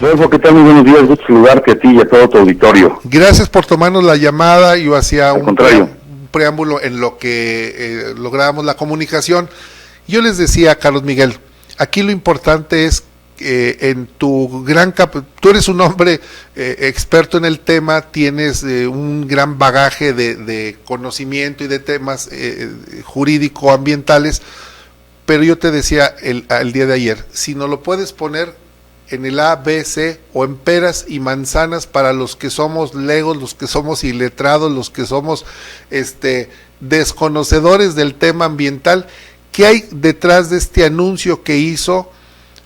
Rodolfo, ¿qué tal? Muy buenos días, gusto saludarte a ti y a todo tu auditorio. Gracias por tomarnos la llamada y hacia un preámbulo en lo que lográbamos la comunicación. Yo les decía, Carlos Miguel, aquí lo importante es en tu tú eres un hombre experto en el tema, tienes un gran bagaje de conocimiento y de temas jurídico-ambientales, pero yo te decía el día de ayer, si no lo puedes poner en el A, B, C o en peras y manzanas para los que somos legos, los que somos iletrados, los que somos desconocedores del tema ambiental, ¿qué hay detrás de este anuncio que hizo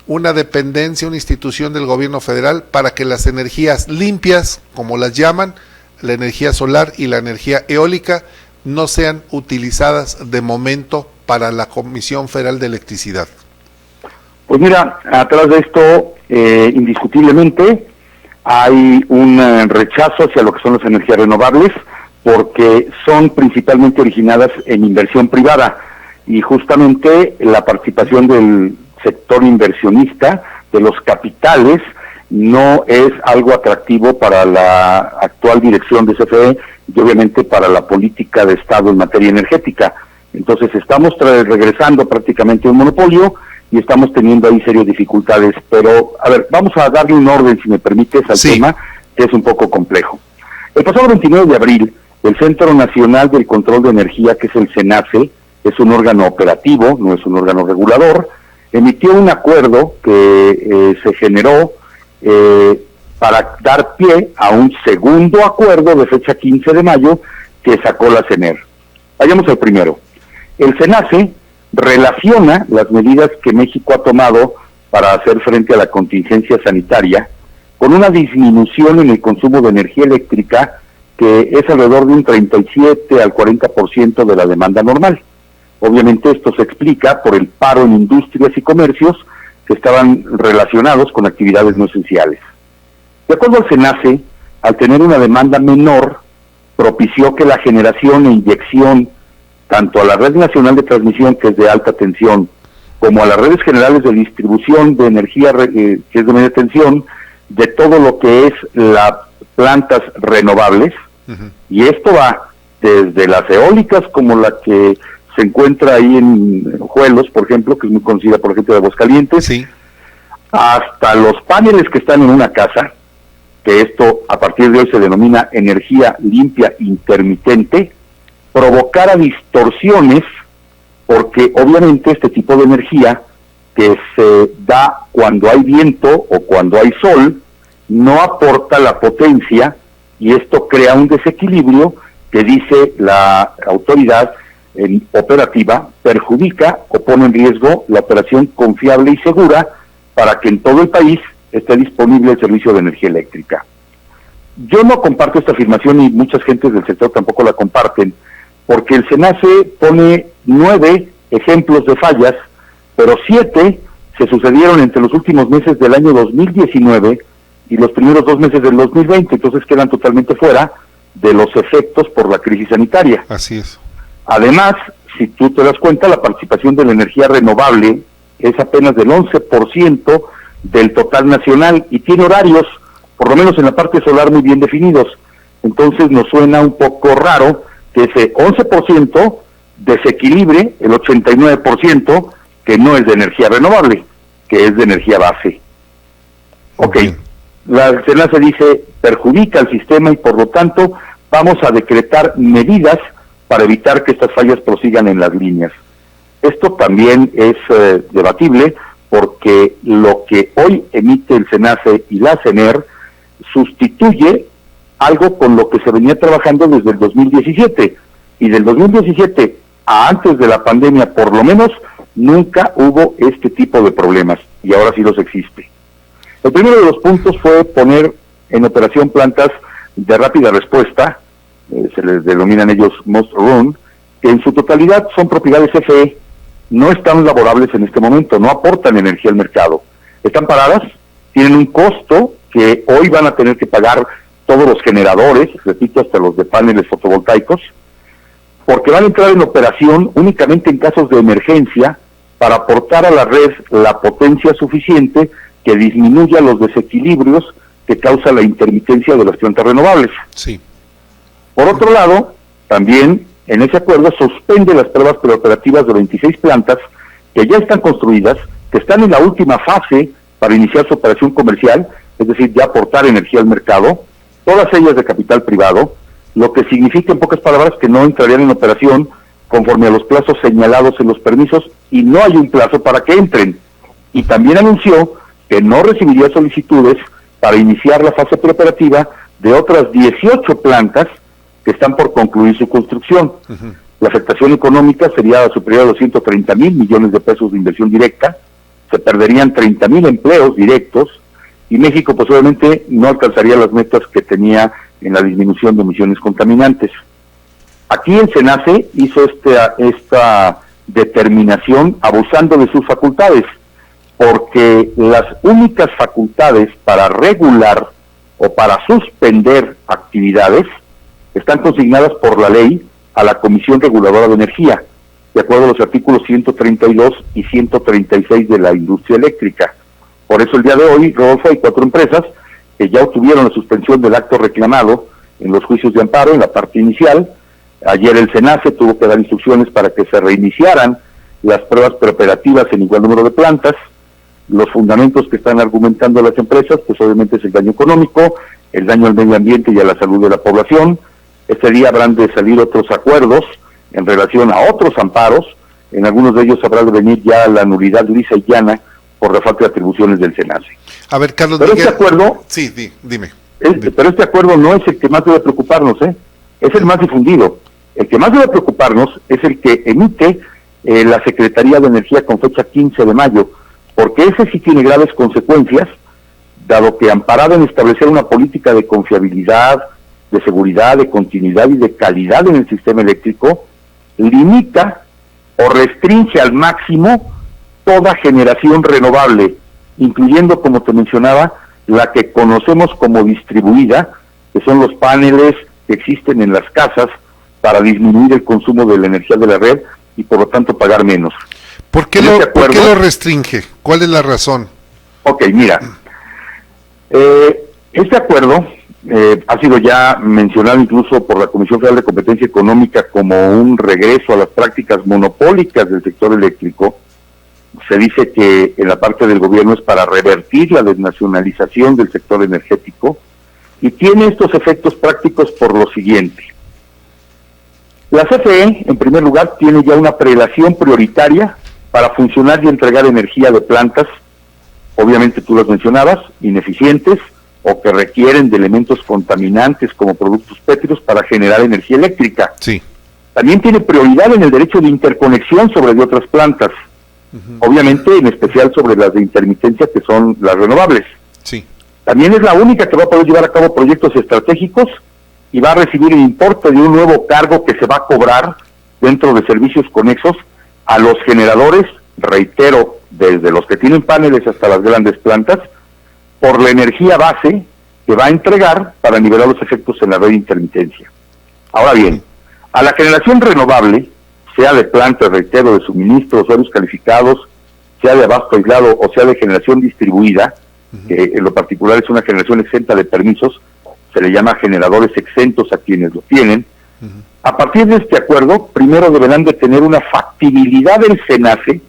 una dependencia, una institución del gobierno federal para que las energías limpias, como las llaman, la energía solar y la energía eólica, no sean utilizadas de momento para la Comisión Federal de Electricidad? Pues mira, atrás de esto, indiscutiblemente, hay un rechazo hacia lo que son las energías renovables, porque son principalmente originadas en inversión privada, y justamente la participación del sector inversionista, de los capitales, no es algo atractivo para la actual dirección de CFE y obviamente para la política de Estado en materia energética. Entonces estamos regresando prácticamente a un monopolio y estamos teniendo ahí serias dificultades, pero a ver, vamos a darle un orden, si me permites, al tema, que es un poco complejo. El pasado 29 de abril, el Centro Nacional del Control de Energía, que es el CENACE, es un órgano operativo, no es un órgano regulador, emitió un acuerdo que se generó para dar pie a un segundo acuerdo de fecha 15 de mayo que sacó la CENER. Vayamos al primero. El CENACE relaciona las medidas que México ha tomado para hacer frente a la contingencia sanitaria con una disminución en el consumo de energía eléctrica que es alrededor de un 37 al 40% de la demanda normal. Obviamente esto se explica por el paro en industrias y comercios que estaban relacionados con actividades no esenciales. De acuerdo al CENACE, al tener una demanda menor, propició que la generación e inyección tanto a la red nacional de transmisión, que es de alta tensión, como a las redes generales de distribución de energía, que es de media tensión, de todo lo que es las plantas renovables, y esto va desde las eólicas, como la que se encuentra ahí en Juelos, por ejemplo, que es muy conocida por la gente de Aguascalientes, hasta los paneles que están en una casa, que esto a partir de hoy se denomina energía limpia intermitente, provocara distorsiones, porque obviamente este tipo de energía que se da cuando hay viento o cuando hay sol, no aporta la potencia, y esto crea un desequilibrio que, dice la autoridad operativa, perjudica o pone en riesgo la operación confiable y segura para que en todo el país esté disponible el servicio de energía eléctrica. Yo no comparto esta afirmación y muchas gentes del sector tampoco la comparten, porque el CENACE pone 9 ejemplos de fallas, pero 7 se sucedieron entre los últimos meses del año 2019 y los primeros 2 meses del 2020, entonces quedan totalmente fuera de los efectos por la crisis sanitaria. Así es. Además, si tú te das cuenta, la participación de la energía renovable es apenas del 11% del total nacional y tiene horarios, por lo menos en la parte solar, muy bien definidos. Entonces nos suena un poco raro que ese 11% desequilibre el 89% que no es de energía renovable, que es de energía base. Ok, la CENACE dice, perjudica al sistema y por lo tanto vamos a decretar medidas para evitar que estas fallas prosigan en las líneas. Esto también es debatible, porque lo que hoy emite el CENACE y la CENER sustituye algo con lo que se venía trabajando desde el 2017, y del 2017 a antes de la pandemia, por lo menos, nunca hubo este tipo de problemas, y ahora sí los existe. El primero de los puntos fue poner en operación plantas de rápida respuesta, se les denominan ellos Must Run, que en su totalidad son propiedad de CFE, no están laborables en este momento, no aportan energía al mercado, están paradas, tienen un costo que hoy van a tener que pagar todos los generadores, repito, hasta los de paneles fotovoltaicos, porque van a entrar en operación únicamente en casos de emergencia para aportar a la red la potencia suficiente que disminuya los desequilibrios que causa la intermitencia de las plantas renovables. Sí. Por otro lado, también en ese acuerdo suspende las pruebas preoperativas de 26 plantas que ya están construidas, que están en la última fase para iniciar su operación comercial, es decir, ya aportar energía al mercado, todas ellas de capital privado, lo que significa en pocas palabras que no entrarían en operación conforme a los plazos señalados en los permisos y no hay un plazo para que entren. Y también anunció que no recibiría solicitudes para iniciar la fase preoperativa de otras 18 plantas que están por concluir su construcción. Uh-huh. La afectación económica sería superior a los 130,000 millones de pesos de inversión directa, se perderían 30,000 empleos directos y México posiblemente no alcanzaría las metas que tenía en la disminución de emisiones contaminantes. Aquí el SENACE hizo esta determinación abusando de sus facultades, porque las únicas facultades para regular o para suspender actividades están consignadas por la ley a la Comisión Reguladora de Energía, de acuerdo a los artículos 132 y 136 de la industria eléctrica. Por eso el día de hoy, Rodolfo, hay 4 empresas que ya obtuvieron la suspensión del acto reclamado en los juicios de amparo, en la parte inicial. Ayer el SENACE tuvo que dar instrucciones para que se reiniciaran las pruebas preoperativas en igual número de plantas. Los fundamentos que están argumentando las empresas, pues obviamente es el daño económico, el daño al medio ambiente y a la salud de la población. Este día habrán de salir otros acuerdos en relación a otros amparos. En algunos de ellos habrá de venir ya la nulidad lisa y llana por la falta de atribuciones del SENACE. A ver, Carlos pero Miguel. Este acuerdo, sí, dime. Pero este acuerdo no es el que más debe preocuparnos, es el más difundido. El que más debe preocuparnos es el que emite la Secretaría de Energía con fecha 15 de mayo, porque ese sí tiene graves consecuencias, dado que amparado en establecer una política de confiabilidad, de seguridad, de continuidad y de calidad en el sistema eléctrico, limita o restringe al máximo toda generación renovable, incluyendo, como te mencionaba, la que conocemos como distribuida, que son los paneles que existen en las casas para disminuir el consumo de la energía de la red y por lo tanto pagar menos. ¿Por qué lo restringe? ¿Cuál es la razón? Ok, mira, este acuerdo ha sido ya mencionado incluso por la Comisión Federal de Competencia Económica como un regreso a las prácticas monopólicas del sector eléctrico. Se dice que en la parte del gobierno es para revertir la desnacionalización del sector energético y tiene estos efectos prácticos por lo siguiente. La CFE, en primer lugar, tiene ya una prelación prioritaria para funcionar y entregar energía de plantas, obviamente tú las mencionabas, ineficientes o que requieren de elementos contaminantes como productos pétreos para generar energía eléctrica. Sí. También tiene prioridad en el derecho de interconexión sobre de otras plantas, obviamente en especial sobre las de intermitencia que son las renovables. Sí. También es la única que va a poder llevar a cabo proyectos estratégicos y va a recibir el importe de un nuevo cargo que se va a cobrar dentro de servicios conexos a los generadores, reitero, desde los que tienen paneles hasta las grandes plantas, por la energía base que va a entregar para nivelar los efectos en la red de intermitencia. Ahora bien, a la generación renovable, sea de plantas, reitero, de suministro, usuarios calificados, sea de abasto aislado o sea de generación distribuida, que en lo particular es una generación exenta de permisos, se le llama generadores exentos a quienes lo tienen. A partir de este acuerdo, primero deberán de tener una factibilidad del SENACE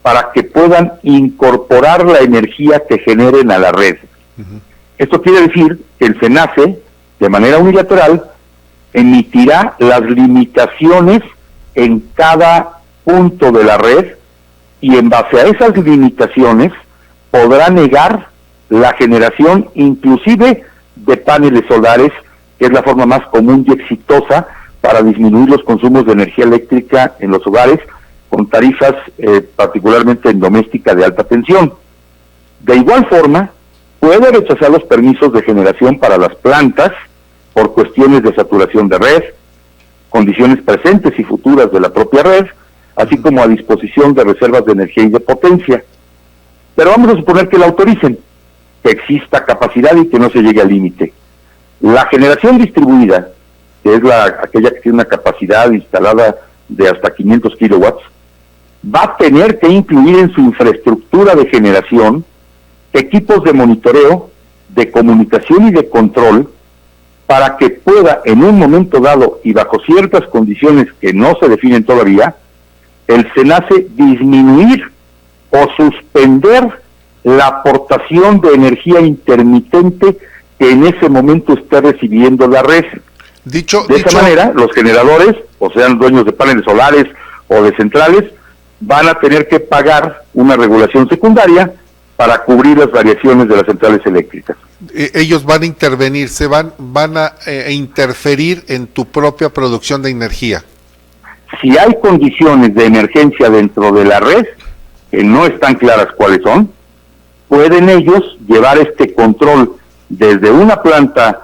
para que puedan incorporar la energía que generen a la red. Esto quiere decir que el SENACE, de manera unilateral, emitirá las limitaciones en cada punto de la red y en base a esas limitaciones podrá negar la generación inclusive de paneles solares, que es la forma más común y exitosa para disminuir los consumos de energía eléctrica en los hogares, con tarifas particularmente en doméstica de alta tensión. De igual forma, puede rechazar los permisos de generación para las plantas por cuestiones de saturación de red, condiciones presentes y futuras de la propia red, así como a disposición de reservas de energía y de potencia. Pero vamos a suponer que la autoricen, que exista capacidad y que no se llegue al límite. La generación distribuida, que es aquella que tiene una capacidad instalada de hasta 500 kilowatts, va a tener que incluir en su infraestructura de generación equipos de monitoreo, de comunicación y de control, para que pueda en un momento dado y bajo ciertas condiciones que no se definen todavía, el SENACE disminuir o suspender la aportación de energía intermitente que en ese momento esté recibiendo la red. De esa manera, los generadores, o sean dueños de paneles solares o de centrales, van a tener que pagar una regulación secundaria para cubrir las variaciones de las centrales eléctricas. Ellos van a intervenir, van a interferir en tu propia producción de energía. Si hay condiciones de emergencia dentro de la red, que no están claras cuáles son, pueden ellos llevar este control desde una planta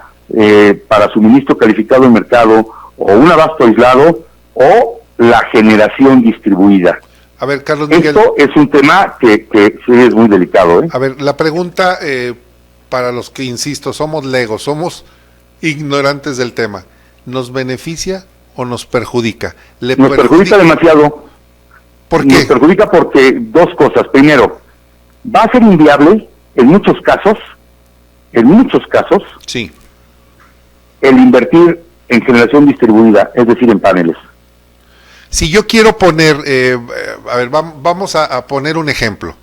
para suministro calificado en mercado, o un abasto aislado, o la generación distribuida. A ver, Carlos Miguel. Esto es un tema que sí es muy delicado. A ver, la pregunta para los que, insisto, somos legos, somos ignorantes del tema, ¿nos beneficia o nos perjudica? Nos perjudica demasiado. ¿Por qué? Nos perjudica porque dos cosas. Primero, va a ser inviable en muchos casos, sí, el invertir en generación distribuida, es decir, en paneles. Si yo quiero poner, vamos a poner un ejemplo.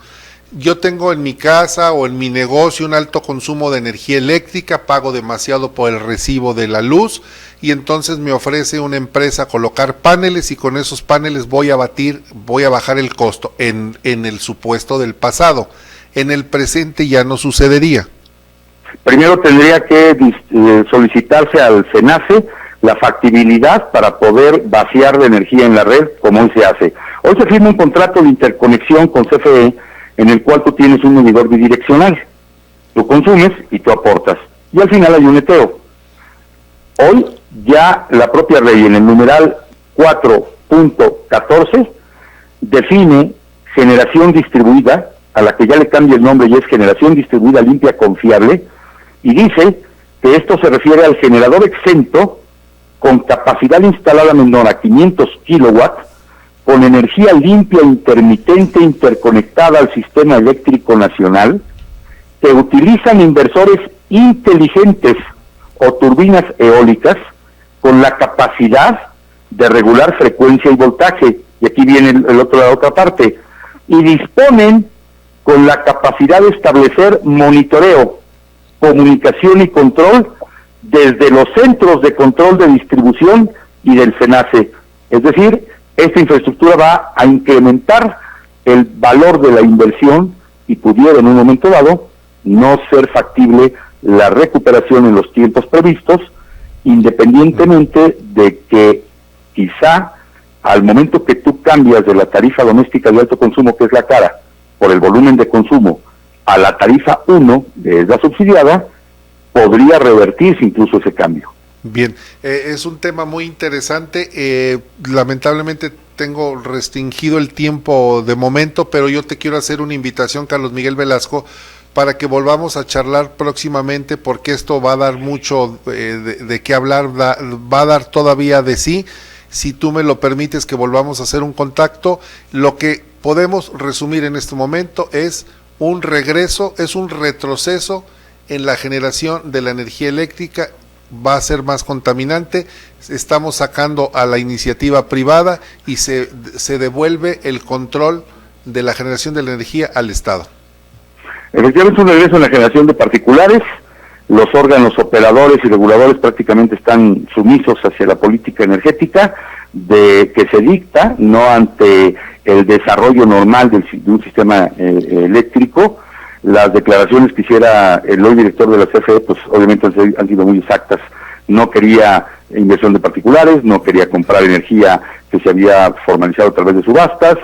Yo tengo en mi casa o en mi negocio un alto consumo de energía eléctrica, pago demasiado por el recibo de la luz, y entonces me ofrece una empresa colocar paneles, y con esos paneles voy a bajar el costo en el supuesto del pasado. En el presente ya no sucedería. Primero tendría que solicitarse al SENACE la factibilidad para poder vaciar de energía en la red, como hoy se hace. Hoy se firma un contrato de interconexión con CFE, en el cual tú tienes un medidor bidireccional. Tú consumes y tú aportas. Y al final hay un neteo. Hoy ya la propia ley, en el numeral 4.14, define generación distribuida, a la que ya le cambia el nombre y es generación distribuida limpia confiable, y dice que esto se refiere al generador exento con capacidad instalada menor a 500 kilowatts, con energía limpia intermitente interconectada al sistema eléctrico nacional, que utilizan inversores inteligentes o turbinas eólicas con la capacidad de regular frecuencia y voltaje, y aquí viene la otra parte, y disponen con la capacidad de establecer monitoreo, comunicación y control desde los centros de control de distribución y del SENACE. Es decir, esta infraestructura va a incrementar el valor de la inversión y pudiera en un momento dado no ser factible la recuperación en los tiempos previstos, independientemente de que quizá al momento que tú cambias de la tarifa doméstica de alto consumo, que es la cara, por el volumen de consumo, a la tarifa 1, de la subsidiada, podría revertirse incluso ese cambio. Bien, es un tema muy interesante. Lamentablemente tengo restringido el tiempo de momento, pero yo te quiero hacer una invitación, Carlos Miguel Velasco, para que volvamos a charlar próximamente, porque esto va a dar mucho de qué hablar, va a dar todavía de sí. Si tú me lo permites, que volvamos a hacer un contacto. Lo que podemos resumir en este momento es un regreso, es un retroceso en la generación de la energía eléctrica. Va a ser más contaminante, estamos sacando a la iniciativa privada y se devuelve el control de la generación de la energía al Estado. Efectivamente, es un regreso en la generación de particulares. Los órganos operadores y reguladores prácticamente están sumisos hacia la política energética que se dicta, no ante el desarrollo normal de un sistema eléctrico. Las declaraciones que hiciera el hoy director de la CFE, pues obviamente han sido muy exactas. No quería inversión de particulares, no quería comprar energía que se había formalizado a través de subastas,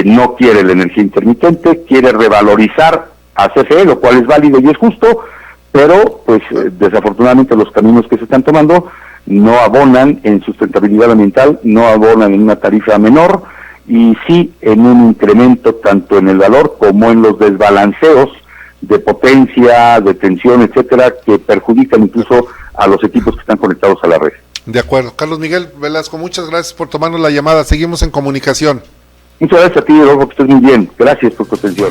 no quiere la energía intermitente, quiere revalorizar a CFE, lo cual es válido y es justo, pero pues desafortunadamente los caminos que se están tomando no abonan en sustentabilidad ambiental, no abonan en una tarifa menor, y sí en un incremento tanto en el valor como en los desbalanceos de potencia, de tensión, etcétera, que perjudican incluso a los equipos que están conectados a la red. De acuerdo. Carlos Miguel Velasco, muchas gracias por tomarnos la llamada. Seguimos en comunicación. Muchas gracias a ti, Rodolfo, que estés muy bien. Gracias por tu atención.